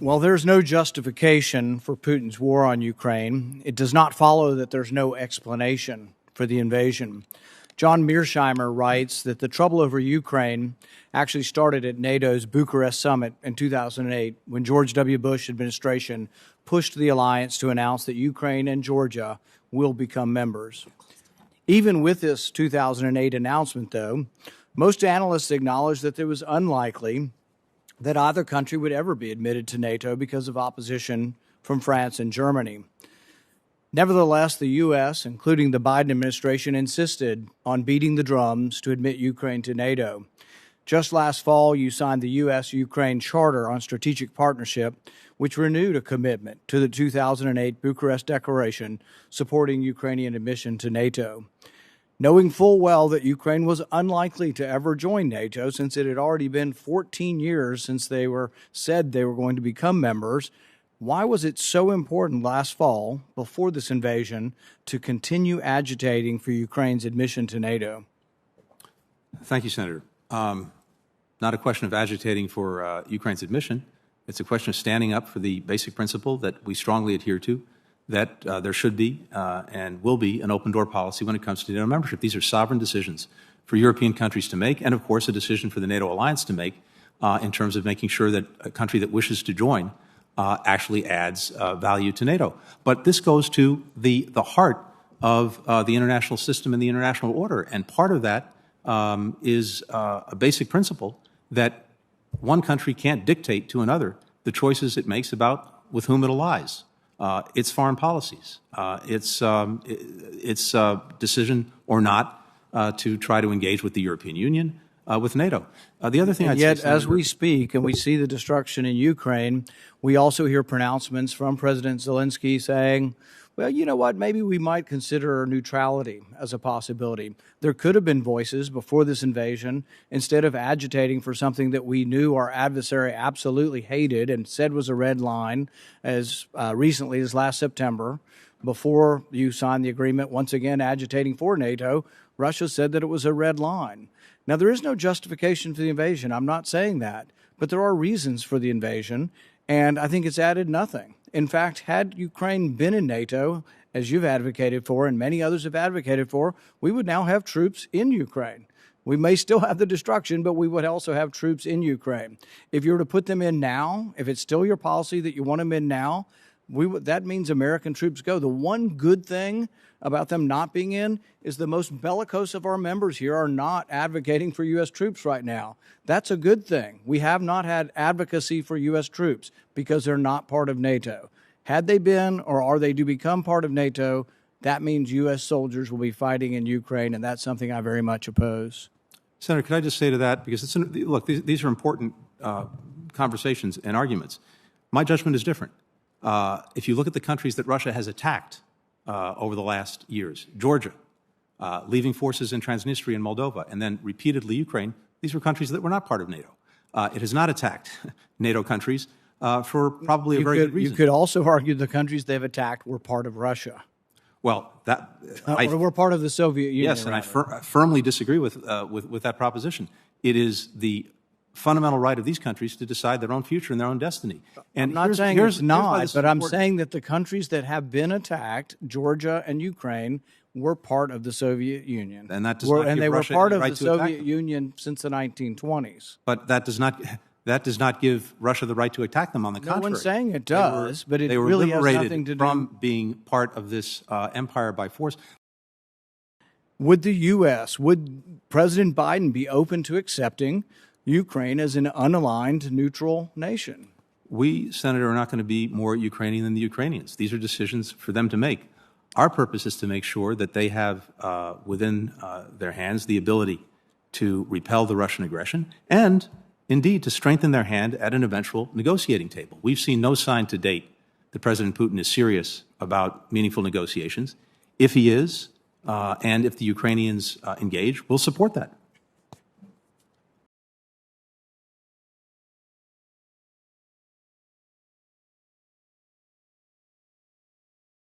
Well, there's no justification for Putin's war on Ukraine. It does not follow that there's no explanation for the invasion. John Mearsheimer writes that the trouble over Ukraine actually started at NATO's Bucharest summit in 2008 when George W. Bush administration pushed the alliance to announce that Ukraine and Georgia will become members. Even with this 2008 announcement, though, most analysts acknowledge that it was unlikely that either country would ever be admitted to NATO because of opposition from France and Germany. Nevertheless, the U.S., including the Biden administration, insisted on beating the drums to admit Ukraine to NATO. Just last fall, you signed the U.S.-Ukraine Charter on Strategic Partnership, which renewed a commitment to the 2008 Bucharest Declaration supporting Ukrainian admission to NATO. Knowing full well that Ukraine was unlikely to ever join NATO since it had already been 14 years since they said they were going to become members, why was it so important last fall, before this invasion, to continue agitating for Ukraine's admission to NATO? Thank you, Senator. Not a question of agitating for Ukraine's admission. It's a question of standing up for the basic principle that we strongly adhere to, that there should be and will be an open-door policy when it comes to NATO membership. These are sovereign decisions for European countries to make, and of course a decision for the NATO alliance to make in terms of making sure that a country that wishes to join actually adds value to NATO. But this goes to the heart of the international system and the international order, and part of that is a basic principle that one country can't dictate to another the choices it makes about with whom it allies. Its foreign policies, its decision or not to try to engage with the European Union, with NATO. The other thing I'd say, Senator, as we speak and we see the destruction in Ukraine, we also hear pronouncements from President Zelensky saying, well, you know what, maybe we might consider neutrality as a possibility. There could have been voices before this invasion, instead of agitating for something that we knew our adversary absolutely hated and said was a red line as recently as last September, before you signed the agreement, once again agitating for NATO. Russia said that it was a red line. Now, there is no justification for the invasion. I'm not saying that, but there are reasons for the invasion, and I think it's added nothing. In fact, had Ukraine been in NATO, as you've advocated for and many others have advocated for, we would now have troops in Ukraine. We may still have the destruction, but we would also have troops in Ukraine. If you were to put them in now, if it's still your policy that you want them in now, that means American troops go. The one good thing about them not being in is the most bellicose of our members here are not advocating for U.S. troops right now. That's a good thing. We have not had advocacy for U.S. troops because they're not part of NATO. Had they been, or are they to become part of NATO, that means U.S. soldiers will be fighting in Ukraine, and that's something I very much oppose. Senator, can I just say to that, because look, these are important conversations and arguments. My judgment is different. If you look at the countries that Russia has attacked over the last years, Georgia, leaving forces in Transnistria and Moldova, and then repeatedly Ukraine, these were countries that were not part of NATO. It has not attacked NATO countries for probably a very good reason. You could also argue the countries they've attacked were part of Russia. Well, we're part of the Soviet Union. Yes, and I firmly disagree with that proposition. It is the fundamental right of these countries to decide their own future and their own destiny. And I'm not saying it's not, but I'm saying that the countries that have been attacked, Georgia and Ukraine, were part of the Soviet Union. And that does not give they Russia were part of right the to attack Soviet them. Union since the 1920s. But that does not give Russia the right to attack them. On the contrary, no one's saying it does, but it they were really has liberated nothing to do from being part of this empire by force. Would the U.S., would President Biden be open to accepting Ukraine as an unaligned, neutral nation? We, Senator, are not going to be more Ukrainian than the Ukrainians. These are decisions for them to make. Our purpose is to make sure that they have within their hands the ability to repel the Russian aggression and, indeed, to strengthen their hand at an eventual negotiating table. We've seen no sign to date that President Putin is serious about meaningful negotiations. If he is, and if the Ukrainians engage, we'll support that.